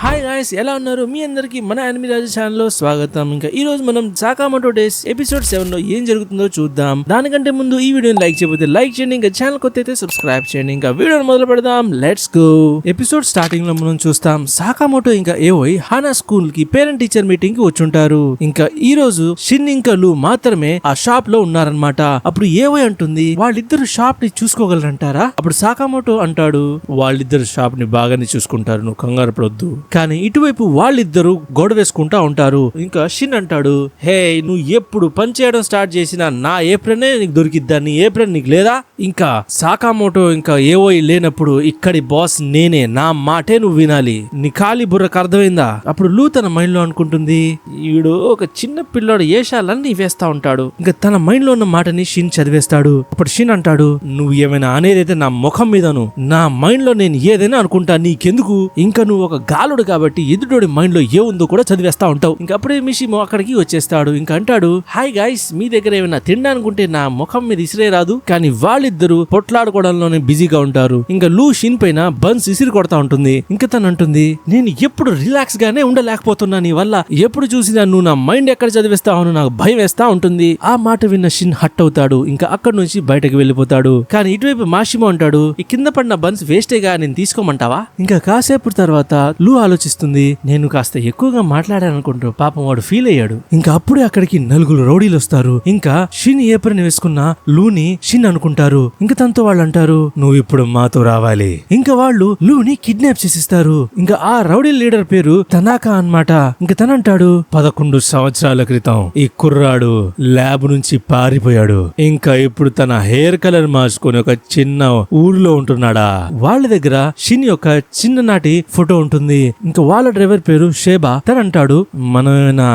Hi guys, ఎలా ఉన్నారు? మీ అందరికి మన యానిమే రాజు ఛానల్ లో స్వాగతం. ఇంకా ఈ రోజు మనం సాకామోటో డేస్ ఎపిసోడ్ 7 లో ఏం జరుగుతుందో చూద్దాం. దానికంటే ముందు ఈ వీడియోని లైక్ చేయకపోతే లైక్ చేయండి, ఇంకా ఛానల్ కొత్త అయితే సబ్స్క్రైబ్ చేయండి. ఇంకా వీడియోని మొదలు పెడదాం. Let's go. ఎపిసోడ్ స్టార్టింగ్ లో మనం చూస్తాం సాకామోటో ఇంకా ఏవోయ్ హానా స్కూల్ కి పేరెంట్ టీచర్ మీటింగ్ కి వచ్చుంటారు. ఇంకా ఈ రోజు షిన్ ఇంకా లు మాత్రమే ఆ షాప్ లో ఉన్నారనమాట. అప్పుడు ఏవోయ్ అంటుంది, వాళ్ళిద్దరు షాప్ ని చూసుకోగలరంటారా? అప్పుడు సాకామోటో అంటాడు, వాళ్ళిద్దరు షాప్ ని బాగానే చూసుకుంటారు, నువ్వు కంగారు పడొద్దు. కానీ ఇటువైపు వాళ్ళిద్దరు గొడవ వేసుకుంటా ఉంటారు. ఇంకా షిన్ అంటాడు, హే నువ్వు ఎప్పుడు పని చేయడం స్టార్ట్ చేసినా నా ఏప్రిల్ నీకు దొరికిద్దా? నీ ఏప్రిల్ నీకు లేదా? ఇంకా సాకామోటో ఇంకా ఏవో లేనప్పుడు ఇక్కడి బాస్ నేనే, నా మాటే నువ్వు వినాలి. నీ ఖాళీ బుర్రకు అర్థమైందా? అప్పుడు లూ తన మైండ్ లో అనుకుంటుంది, ఈడు ఒక చిన్న పిల్లాడు ఏషాలన్నీ వేస్తా ఉంటాడు. ఇంకా తన మైండ్ లో ఉన్న మాటని షిన్ చదివేస్తాడు. అప్పుడు షిన్ అంటాడు, నువ్వు ఏమైనా అనేదైతే నా ముఖం మీదను, నా మైండ్ లో నేను ఏదైనా అనుకుంటా, నీకెందుకు? ఇంకా నువ్వు ఒక గాలుడు కాబట్టి ఎదుటోడి మైండ్ లో ఏముందో కూడా చదివేస్తా ఉంటావు. ఇంకా అప్పుడే మిషిమో అక్కడికి వచ్చేస్తాడు. ఇంకా అంటాడు, హాయ్ గైస్, మీ దగ్గర ఏమైనా తినడానుకుంటే నా ముఖం మీద ఇసిరే రాదు. కానీ వాళ్ళిద్దరు పొట్లాడుకోవడంలోనే బిజీగా ఉంటారు. ఇంకా లూ షిన్ పైన బన్స్ ఇసిరి కొడతా ఉంటుంది. ఇంకా తను అంటుంది, నేను ఎప్పుడు రిలాక్స్ గానే ఉండలేకపోతున్నా నీ వల్ల. ఎప్పుడు చూసినా నువ్వు నా మైండ్ ఎక్కడ చదివేస్తావు, నాకు భయం వేస్తా ఉంటుంది. ఆ మాట విన్న షిన్ హట్ అవుతాడు. ఇంకా అక్కడి నుంచి బయటకు వెళ్ళిపోతాడు. కానీ ఇటువైపు మాషిమో అంటాడు, ఈ కింద పడిన బన్స్ వేస్టేగా, నేను తీసుకోమంటావా? ఇంకా కాసేపు తర్వాత లూ ఆలోచిస్తుంది, నేను కాస్త ఎక్కువగా మాట్లాడాలనుకుంటూ పాపం వాడు ఫీల్ అయ్యాడు. ఇంకా అప్పుడే అక్కడికి నలుగురు రౌడీలు వస్తారు. ఇంకా షిన్ ఏప్రిల్ వేసుకున్న లూని షిన్ అనుకుంటారు. ఇంకా తనతో వాళ్ళు అంటారు, నువ్వు ఇప్పుడు మాతో రావాలి. ఇంకా వాళ్ళు లూని కిడ్నాప్ చేసిస్తారు. ఇంకా ఆ రౌడీ లీడర్ పేరు తనాకా అన్నమాట. ఇంకా తనంటాడు, 11 సంవత్సరాల క్రితం ఈ కుర్రాడు ల్యాబ్ నుంచి పారిపోయాడు. ఇంకా ఇప్పుడు తన హెయిర్ కలర్ మార్చుకొని ఒక చిన్న ఊర్లో ఉంటున్నాడా. వాళ్ళ దగ్గర షిన్ యొక్క చిన్ననాటి ఫోటో ఉంటుంది. ఇంకా వాళ్ళ డ్రైవర్ పేరు షేబా. తనంటాడు, మనమేనా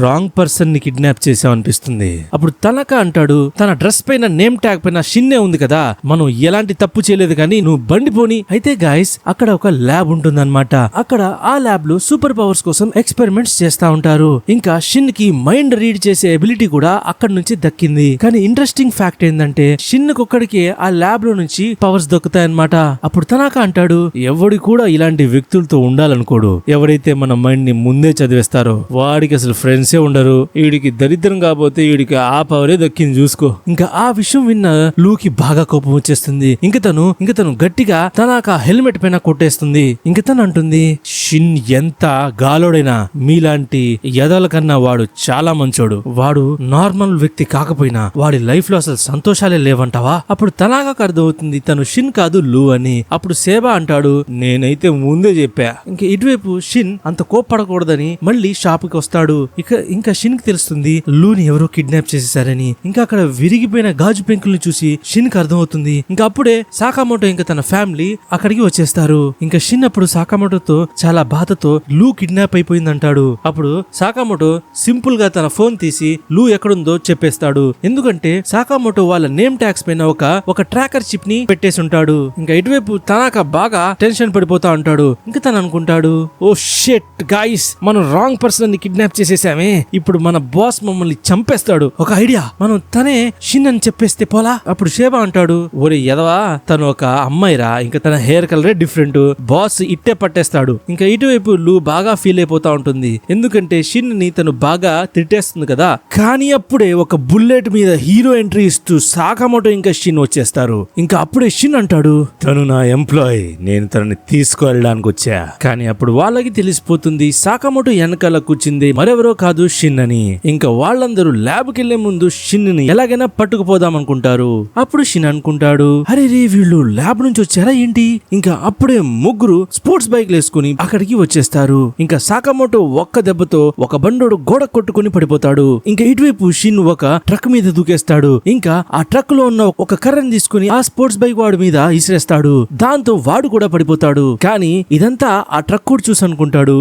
రాంగ్ పర్సన్ ని కిడ్నాప్ చేసామనిపిస్తుంది. అప్పుడు తనక అంటాడు, తన డ్రెస్ పైన నేమ్ ట్యాగ్ పైన షిన్నే ఉంది కదా, మనం ఎలాంటి తప్పు చేయలేదు, కానీ నువ్వు బండి పోని. అయితే గాయస్, అక్కడ ఒక ల్యాబ్ ఉంటుందన్నమాట. అక్కడ ఆ ల్యాబ్ లో సూపర్ పవర్స్ కోసం ఎక్స్పెరిమెంట్స్ చేస్తా ఉంటారు. ఇంకా షిన్ కి మైండ్ రీడ్ చేసే ఎబిలిటీ కూడా అక్కడ నుంచి దక్కింది. కానీ ఇంట్రెస్టింగ్ ఫ్యాక్ట్ ఏంటంటే, షిన్ ఒక్కడికే ఆ ల్యాబ్ లో నుంచి పవర్స్ దొక్కుతాయన్నమాట. అప్పుడు తనక అంటాడు, ఎవడి కూడా ఇలాంటి వ్యక్తులతో ఉండాలనుకోడు. ఎవరైతే మన మైండ్ ని ముందే చదివేస్తారో వాడికి అసలు ఫ్రెండ్సే ఉండరు. వీడికి దరిద్రం కాకపోతే వీడికి ఆ పవరే దక్కింది చూసుకో. ఇంకా ఆ విషయం విన్న లూకి బాగా కోపం వచ్చేస్తుంది. ఇంకా తను గట్టిగా తనక హెల్మెట్ పైన కొట్టేస్తుంది. ఇంకా తను అంటుంది, షిన్ ఎంత గాలోడైనా మీలాంటి ఎదల కన్నా వాడు చాలా మంచోడు. వాడు నార్మల్ వ్యక్తి కాకపోయినా వాడి లైఫ్ లో అసలు సంతోషాలే లేవంటావా? అప్పుడు తనాకాకు అర్థమవుతుంది తను షిన్ కాదు లూ అని. అప్పుడు సేబా అంటాడు, నేనైతే ముందే చెప్పా. ఇంకా ఇటువైపు షిన్ అంత కోప్పడకూడదని మళ్ళీ షాప్ కి వస్తాడు. ఇంకా షిన్ కి తెలుస్తుంది లూని ఎవరో కిడ్నాప్ చేసేసారని. ఇంకా అక్కడ విరిగిపోయిన గాజు పెంకుల్ని చూసి షిన్ కి అర్థమవుతుంది. ఇంకా అప్పుడే సాకామోటో ఇంకా తన ఫ్యామిలీ అక్కడికి వచ్చేస్తారు. ఇంకా షిన్ అప్పుడు సాకామోటోతో చాలా బాధతో లూ కిడ్నాప్ అయిపోయిందంటాడు. అప్పుడు సాకామోటో సింపుల్ గా తన ఫోన్ తీసి లూ ఎక్కడుందో చెప్పేస్తాడు. ఎందుకంటే సాకామోటో వాళ్ళ నేమ్ ట్యాగ్స్ పైన ఒక ట్రాకర్ చిప్ ని పెట్టేసి ఉంటాడు. ఇంకా ఇటువైపు తనక బాగా టెన్షన్ పడిపోతా ఉంటాడు. ఇంకా తను అనుకుంటాడు, ఓ షిట్ గాయ్స్, మనం రాంగ్ పర్సన్ ని కిడ్నాప్ చేసేసామే, ఇప్పుడు మన బాస్ మమ్మల్ని చంపేస్తాడు. ఒక ఐడియా, మనం తనే షిన్ అని చెప్పేస్తే పోలా? అప్పుడు షేబా అంటాడు, ఒరే ఎదవా, తను ఒక అమ్మాయిరా, ఇంకా తన హెయిర్ కలరే డిఫరెంట్, బాస్ ఇట్టే పట్టేస్తాడు. ఇంకా ఇటువైపు లూ బాగా ఫీల్ అయిపోతా ఉంటుంది. ఎందుకంటే షిన్ ని తను బాగా తిట్టేస్తుంది కదా. కానీ అప్పుడే ఒక బుల్లెట్ మీద హీరో ఎంట్రీ ఇస్తూ సాకామోటో ఇంకా షిన్ వచ్చేస్తారు. ఇంకా అప్పుడే షిన్ అంటాడు, తను నా ఎంప్లాయ్, నేను తనని తీసుకువెళ్ళడానికి వచ్చా. కానీ అప్పుడు వాళ్ళకి తెలిసిపోతుంది సాకామోటో వెనకాల కూర్చుంది మరెవరో కాదు షిన్ అని. ఇంకా వాళ్ళందరూ ల్యాబ్ కి వెళ్లే ముందు షిన్ ని ఎలాగైనా పట్టుకుపోదాం అనుకుంటారు. అప్పుడు షిన్ అనుకుంటాడు, అరే రే వీళ్ళు ల్యాబ్ నుంచి వచ్చారా ఏంటి? ఇంకా అప్పుడే ముగ్గురు స్పోర్ట్స్ బైక్ వేసుకుని అక్కడికి వచ్చేస్తారు. ఇంకా సాకామోటో ఒక్క దెబ్బతో ఒక బండోడు గోడ కొట్టుకుని పడిపోతాడు. ఇంకా ఇటువైపు షిన్ ఒక ట్రక్ మీద దూకేస్తాడు. ఇంకా ఆ ట్రక్ లో ఉన్న ఒక కర్రని తీసుకుని ఆ స్పోర్ట్స్ బైక్ వాడి మీద ఇసిరేస్తాడు. దాంతో వాడు కూడా పడిపోతాడు. కానీ ఇదంతా ఆ ట్రక్ కూడా చూసి అనుకుంటాడు,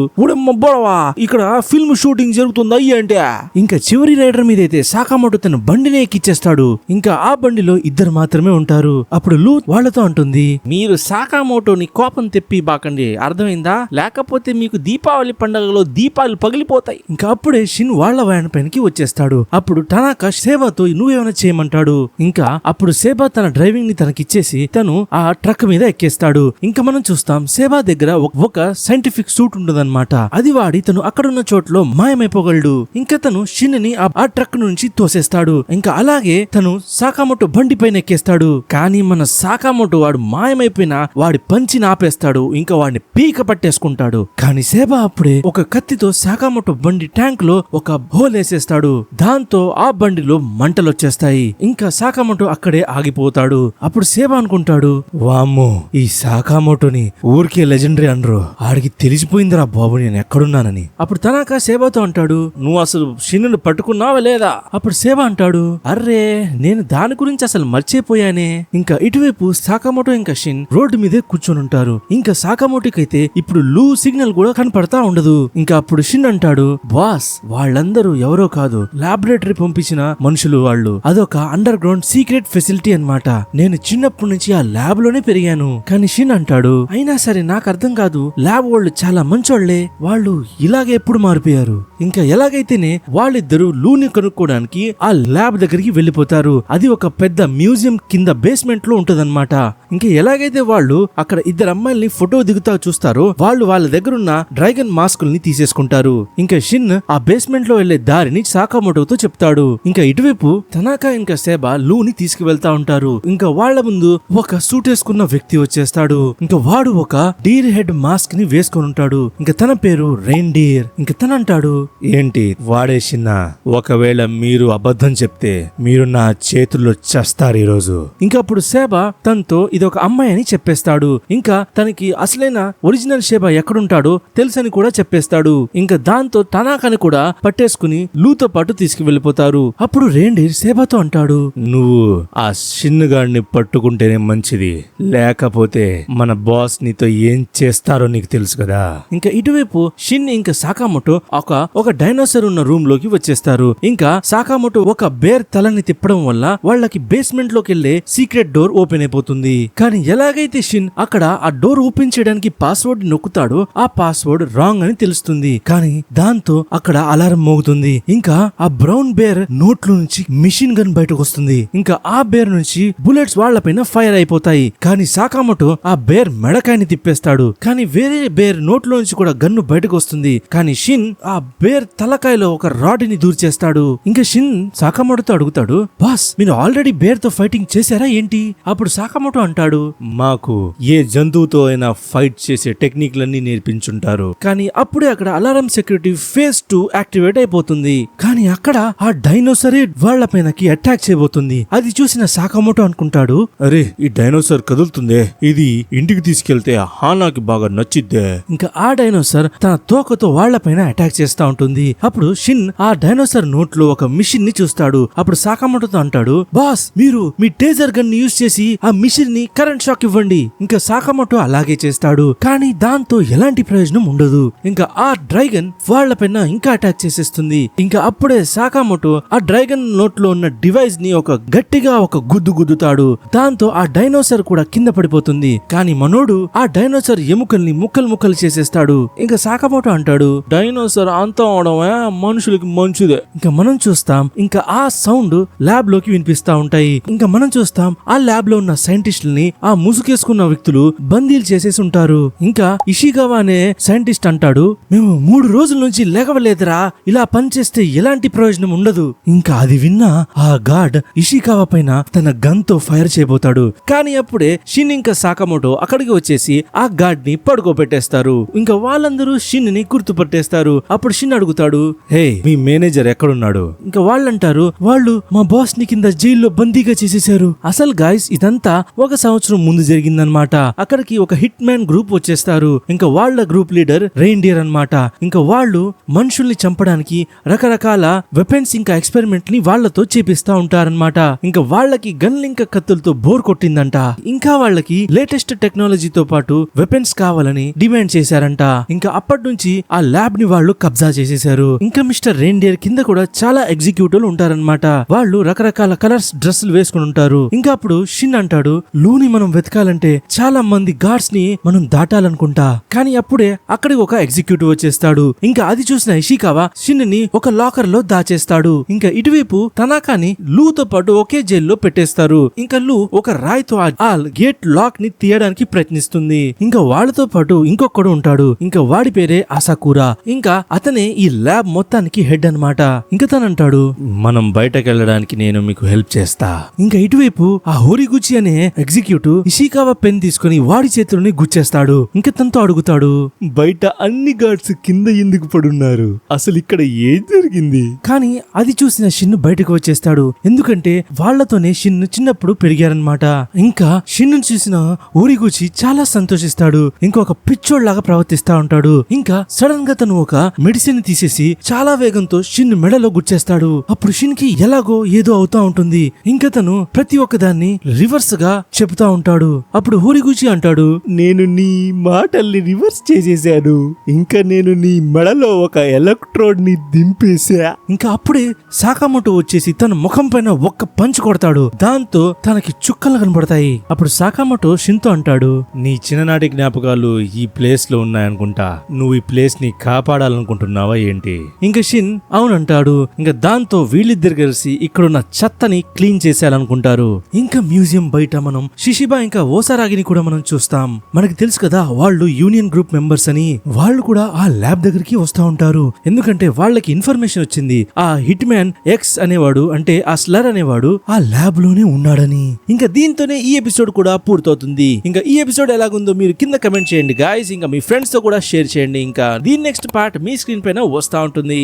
ఇక్కడ ఫిల్మ్ షూటింగ్ జరుగుతుందా అంటే. ఇంకా చివరి రైడర్ మీద అయితే సాకామోటో తన బండినే ఎక్కిచ్చేస్తాడు. ఇంకా ఆ బండిలో ఇద్దరు మాత్రమే ఉంటారు. అప్పుడు లూ వాళ్ళతో అంటుంది, మీరు సాకామోటోని కోపం తెప్పి బాకండి, అర్థమైందా? లేకపోతే మీకు దీపావళి పండుగలో దీపాలు పగిలిపోతాయి. ఇంకా అప్పుడే షిన్ వాళ్ళ వ్యాన్ పైనకి వచ్చేస్తాడు. అప్పుడు తనాక సేబాతో నువ్వేమైనా చేయమంటాడు. ఇంకా అప్పుడు సేబా తన డ్రైవింగ్ ని తనకిచ్చేసి తను ఆ ట్రక్ మీద ఎక్కేస్తాడు. ఇంకా మనం చూస్తాం సేబా దగ్గర ఒక సైంటిఫిక్ సూట్ ఉంటుందన్నమాట. అది వాడి తను అక్కడున్న చోట్లో మాయమైపోగలడు. ఇంకా తను షిన్ ని ఆ ట్రక్ నుంచి తోసేస్తాడు. ఇంకా అలాగే తను సాకామోటో బండి పైన ఎక్కేస్తాడు. కానీ మన సాకామోటో వాడు మాయమైపోయినా వాడి పంచిని ఆపేస్తాడు. ఇంకా వాడిని పీక పట్టేసుకుంటాడు. కానీ సేబా అప్పుడే ఒక కత్తితో సాకామోటో బండి ట్యాంక్ లో ఒక హోల్ వేసేస్తాడు. దాంతో ఆ బండిలో మంటలు వచ్చేస్తాయి. ఇంకా సాకామోటో అక్కడే ఆగిపోతాడు. అప్పుడు సేబా అనుకుంటాడు, వామ్మో ఈ సాకామోటోని ఊరికే లెజెండరీ అనరు, ఆడికి తెలిసిపోయిందిరా బాబు నేను ఎక్కడున్నానని. అప్పుడు తనాకా సేబాతో అంటాడు, నువ్వు అసలు షిన్ను పట్టుకున్నావా లేదా? అప్పుడు సేబా అంటాడు, అర్రే నేను దాని గురించి అసలు మర్చిపోయానే. ఇంకా ఇటువైపు సాకామోటో ఇంకా షిన్ రోడ్డు మీదే కూర్చొని ఉంటారు. ఇంకా సాకామోటోకైతే ఇప్పుడు లూ సిగ్నల్ కూడా కనపడతా ఉండదు. ఇంకా అప్పుడు షిన్ అంటాడు, బాస్ వాళ్ళందరూ ఎవరో కాదు, లాబొరేటరీ పంపించిన మనుషులు వాళ్ళు. అదొక అండర్ గ్రౌండ్ సీక్రెట్ ఫెసిలిటీ అన్నమాట. నేను చిన్నప్పటి నుంచి ఆ ల్యాబ్ లోనే పెరిగాను. కానీ షిన్ అంటాడు, అయినా సరే నాకు అర్థం కాదు, ల్యాబ్ వాళ్ళు చాలా మంచోళ్లే, వాళ్ళు ఇలాగే ఎప్పుడు మారిపోయారు. ఇంకా ఎలాగైతేనే వాళ్ళిద్దరూ లూని కనుక్కోవడానికి ఆ ల్యాబ్ దగ్గరికి వెళ్లిపోతారు. అది ఒక పెద్ద మ్యూజియం కింద బేస్మెంట్ లో ఉంటదన్నమాట. ఇంకా ఎలాగైతే వాళ్ళు అక్కడ ఇద్దరు అమ్మాయిల్ని ఫోటో దిగుతా చూస్తారో వాళ్ళు వాళ్ళ దగ్గరున్న డ్రాగన్ మాస్కుల్ని తీసేసుకుంటారు. ఇంకా షిన్ ఆ బేస్మెంట్ లో వెళ్లే దారిని సాకామోటోతో చెప్తాడు. ఇంకా ఇటువైపు తనాకా ఇంకా సేబా లూని తీసుకువెళ్తా ఉంటారు. ఇంకా వాళ్ళ ముందు ఒక సూట్ వేసుకున్న వ్యక్తి వచ్చేస్తాడు. ఇంకా వాడు ఒక డీర్ హెడ్ మాస్క్ ని వేసుకొని ఉంటాడు. ఇంకా తన పేరు రెయిన్డీర్. ఇంకా తన అంటాడు, ఏంటి వాడేసినా, ఒకవేళ మీరు అబద్ధం చెప్తే మీరు నా చేతుల్లో చస్తారు ఈ రోజు. ఇంకా అప్పుడు సేబా తనతో ఇది ఒక అమ్మాయి అని చెప్పేస్తాడు. ఇంకా తనకి అసలైన ఒరిజినల్ సేబా ఎక్కడుంటాడో తెలుసని కూడా చెప్పేస్తాడు. ఇంకా దాంతో తనాకాని కూడా పట్టేసుకుని లూతో పాటు తీసుకువెళ్లిపోతారు. అప్పుడు రెయిన్డీర్ సేబాతో అంటాడు, నువ్వు ఆ షిన్నుగాడిని పట్టుకుంటేనే మంచిది, లేకపోతే మన బాస్ నీతో ఏం చేస్తారో నీకు తెలుసు కదా. ఇంకా ఇటువైపు షిన్ ఇంకా సాకామోటో ఒక డైనోసార్ ఉన్న రూమ్ లోకి వచ్చేస్తారు. ఇంకా సాకామోటో ఒక బేర్ తలని తిప్పడం వల్ల వాళ్ళకి బేస్మెంట్ లోకి వెళ్లే సీక్రెట్ డోర్ ఓపెన్ అయిపోతుంది. కానీ ఎలాగైతే షిన్ అక్కడ ఆ డోర్ ఓపెన్ చేయడానికి పాస్వర్డ్ నొక్కుతాడో ఆ పాస్వర్డ్ రాంగ్ అని తెలుస్తుంది. కానీ దాంతో అక్కడ అలారం మోగుతుంది. ఇంకా ఆ బ్రౌన్ బేర్ నోట్లో నుంచి మిషన్ గన్ బయటకు వస్తుంది. ఇంకా ఆ బేర్ నుంచి బుల్లెట్స్ వాళ్లపైన ఫైర్ అయిపోతాయి. కానీ సాకామోటో ఆ బేర్ మెడకాయని తిప్పేస్తాడు. కానీ వేరే బేర్ నోట్లో నుంచి కూడా గన్ను బయటకు వస్తుంది. కానీ షిన్ ఆ బేర్ తలకాయలో ఒక రాడ్ని దూర్చేస్తాడు. ఇంకా షిన్ సాకామోటోతో అడుగుతాడు, బాస్ మీరు ఆల్రెడీ బేర్ తో ఫైటింగ్ చేశారా ఏంటి? అప్పుడు సాకామోటో అంటాడు, మాకు ఏ జంతువుతో అయినా ఫైట్ చేసే టెక్నిక్లన్నీ నేర్పించుంటారు. కానీ అప్పుడే అక్కడ అలారం సెక్యూరిటీ ఫేజ్ 2 యాక్టివేట్ అయిపోతుంది. కానీ అక్కడ ఆ డైనోసరే వాళ్లపైనకి అటాక్ చేయబోతుంది. అది చూసిన సాకామోటో అనుకుంటాడు, అరే ఈ డైనోసార్ కదులుతుందే, ఇది ఇంటికి తీసుకెళ్తే హానాకి బాగా నచ్చిద్దే. ఇంకా ఆ డైనోసార్ తన తోకతో వాళ్లపైన అటాక్ చేస్తా ఉంటుంది. అప్పుడు షిన్ ఆ డైనోసార్ నోట్లో ఒక మిషన్ ని చూస్తాడు. అప్పుడు సాకామోటోతో అంటాడు, బాస్ మీరు మీ టేజర్ గన్ ని యూజ్ చేసి ఆ మిషన్ ని కరెంట్ షాక్ ఇవ్వండి. ఇంకా సాకామోటో అలాగే చేస్తాడు. కానీ దాంతో ఎలాంటి ప్రయోజనం ఉండదు. ఇంకా ఆ డ్రాగన్ వాళ్లపైన ఇంకా అటాక్ చేసేస్తుంది. ఇంకా అప్పుడే సాకామోటో ఆ డ్రాగన్ నోట్లో ఉన్న డివైస్ ని గట్టిగా ఒక గుద్దుతాడు. దాంతో ఆ డైనోసార్ కూడా కింద పడిపోతుంది. కానీ మనోడు ఆ డైనోసార్ ఎముకల్ని ముక్కలు చేసేస్తాడు. ఇంకా సాకామోటో అంటాడు, డైనోసార్ అంతా అవడమే మనుషులకి మంచిదే. ఇంకా మనం చూస్తాం ఇంకా ఆ సౌండ్ ల్యాబ్ లోకి వినిపిస్తా ఉంటాయి. ఇంకా మనం చూస్తాం ఆ ల్యాబ్ లో ఉన్న సైంటిస్టుల్ని ఆ ముసుగేసుకున్న వ్యక్తులు బందీలు చేసేసి ఉంటారు. ఇంకా ఇషిగావా అనే సైంటిస్ట్ అంటాడు, మేము 3 రోజుల నుంచి లేగవలేదురా, ఇలా పనిచేస్తే ఎలాంటి ప్రయోజనం ఉండదు. ఇంకా అది విన్న ఆ గార్డ్ ఇషిగావా పైన తన గన్ తో ఫైర్ చేయబోతాడు. కానీ అప్పుడే షిన్ ఇంకా సాకామోటో అక్కడికి వచ్చేసి ఆ గార్డ్ ని పడుకోబెట్టేస్తారు. ఇంకా వాళ్ళందరూ షిన్ ని గుర్తుపట్టేస్తారు. అప్పుడు షిన్ అడుగుతాడు, హే మీ మేనేజర్ ఎక్కడున్నాడు? ఇంకా వాళ్ళంటారు, వాళ్ళు మా బాస్ ని కింద జైల్లో బందీగా చేసేశారు. అసలు గాయస్ ఇదంతా 1 సంవత్సరం ముందు జరిగిందనమాట. అక్కడికి ఒక హిట్ మ్యాన్ గ్రూప్ వచ్చేస్తారు. ఇంకా వాళ్ళ గ్రూప్ లీడర్ రెయిన్డీర్ అన్నమాట. ఇంకా వాళ్ళు మనుషుల్ని చంపడానికి రకరకాల వెపన్స్ ఇంకా ఎక్స్పెరిమెంట్ ని వాళ్లతో చేపిస్తా ఉంటారన్నమాట. ఇంకా వాళ్ళకి గన్లు ఇంకా కత్తులతో బోర్ కొట్టిందంట. ఇంకా వాళ్ళకి లేటెస్ట్ టెక్నాలజీతో పాటు వెపన్స్ కావాలని డిమాండ్ చేశారంట. ఇంకా అప్పటి నుంచి ఆ ల్యాబ్ ని వాళ్ళు కబ్జా చేసేశారు. ఇంకా మిస్టర్ రెయిన్డీర్ కింద కూడా చాలా ఎగ్జిక్యూటివ్లు ఉంటారన్నమాట. వాళ్ళు రకరకాల కలర్స్ డ్రెస్సులు వేసుకుని ఉంటారు. ఇంకా అప్పుడు షిన్ అంటాడు, లూని మనం వెతకాలంటే చాలా మంది గార్డ్స్ ని మనం దాటాలనుకుంటా. కానీ అప్పుడే అక్కడికి ఒక ఎగ్జిక్యూటివ్ వచ్చేస్తాడు. ఇంకా అది చూసిన ఇషికావా షిన్ ని ఒక లాకర్ లో దాచేస్తాడు. ఇంకా ఇటువైపు తనాకాని లూతో పాటు ఒకే జైల్లో పెట్టేస్తారు. ఇంకా లూ ఒక రాయితో ఆ గేట్ లాక్ ని తీయడానికి ప్రయత్నిస్తుంది. ఇంకా వాళ్ళతో పాటు ఇంకొకడు ఉంటాడు. ఇంకా వాడి పేరే అసాకురా. ఇంకా అతనే ఈ ల్యాబ్ మొత్తానికి హెడ్ అన్నమాట. ఇంకా తనంటాడు, మనం బయటకు వెళ్ళడానికి నేను మీకు హెల్ప్ చేస్తా. ఇంకా ఇటువైపు ఆ హోరిగుచి అనే ఎగ్జిక్యూటివ్ ఇషికావా పెన్ తీసుకుని వాడి చేతులని గుచ్చేస్తాడు. ఇంకా తనతో అడుగుతాడు, బయట అన్ని గార్డ్స్ కింద ఎందుకు పడున్నారు, అసలు ఇక్కడ ఏం జరిగింది? కానీ అది చూసిన షిన్ను బయటకు వచ్చేస్తాడు. ఎందుకంటే వాళ్లతోనే షిన్ను చిన్నప్పుడు పెరిగారనమాట. ఇంకా షిన్ను చూసిన హోరిగుచి చాలా సంతోషిస్తాడు. ఇంకొక పిచ్చోడ్లాగా ప్రవర్తిస్తా ఉంటాడు. ఇంకా సడన్ గా తను ఒక మెడిసిన్ తీసేసి చాలా వేగంతో షిన్ మెడలో గుచ్చేస్తాడు. అప్పుడు షిన్ కి ఎలాగో ఏదో అవుతా ఉంటుంది. ఇంకా తను ప్రతి ఒక్క దాన్ని రివర్స్ గా చెప్తా ఉంటాడు. అప్పుడు హోరిగుచి అంటాడు, నేను నీ మాటల్ని రివర్స్ చేసేసాను. ఇంకా నేను నీ మెడలో ఒక ఎలక్ట్రోడ్ ని దింపేశా. ఇంకా అప్పుడే సాకామోటో వచ్చేసి తన ముఖం పైన ఒక్క పంచ్ కొడతాడు. దాంతో తనకి చుక్కలు కనబడతాయి. అప్పుడు సాకామోటో షిన్తో అంటాడు, నీ చిన్ననాటి జ్ఞాపకాలు ఈ ప్లేస్ లో ఉన్నాయనుకుంటా. నువ్వు ఈ ప్లేస్ ని కాపాడాలనుకుంటున్నావా ఏంటి? ఇంకా షిన్ అవునంటాడు. ఇంకా దాంతో వీళ్ళిద్దరు కలిసి ఇక్కడున్న చెత్తని క్లీన్ చేసేయాలనుకుంటారు. ఇంకా మ్యూజియం బయట మనం షిషిబా ఇంకా ఓసారాగిని కూడా మనం చూస్తాం. మనకి తెలుసు కదా వాళ్ళు యూనియన్ గ్రూప్ మెంబర్స్ అని. వాళ్ళు కూడా ఆ ల్యాబ్ దగ్గరికి వస్తా ఉంటారు. ఎందుకంటే వాళ్ళకి ఇన్ఫర్మేషన్ వచ్చింది ఆ హిట్ మ్యాన్ ఎక్స్ అనేవాడు, అంటే ఆ స్లర్ అనేవాడు ఆ ల్యాబ్ లోనే ఉన్నాడని. ఇంకా దీంతోనే ఈ ఎపిసోడ్ కూడా పూర్తవుతుంది. ఇంకా ఈ ఎపిసోడ్ ఎలాగుందో మీరు కింద కమెంట్ చేయండి గాయ్స్. ఇంకా మీ ఫ్రెండ్స్ తో కూడా షేర్ చేయండి. ఇంకా దీని నెక్స్ట్ పార్ట్ మీ స్క్రీన్ పైన వస్తా ఉంటుంది.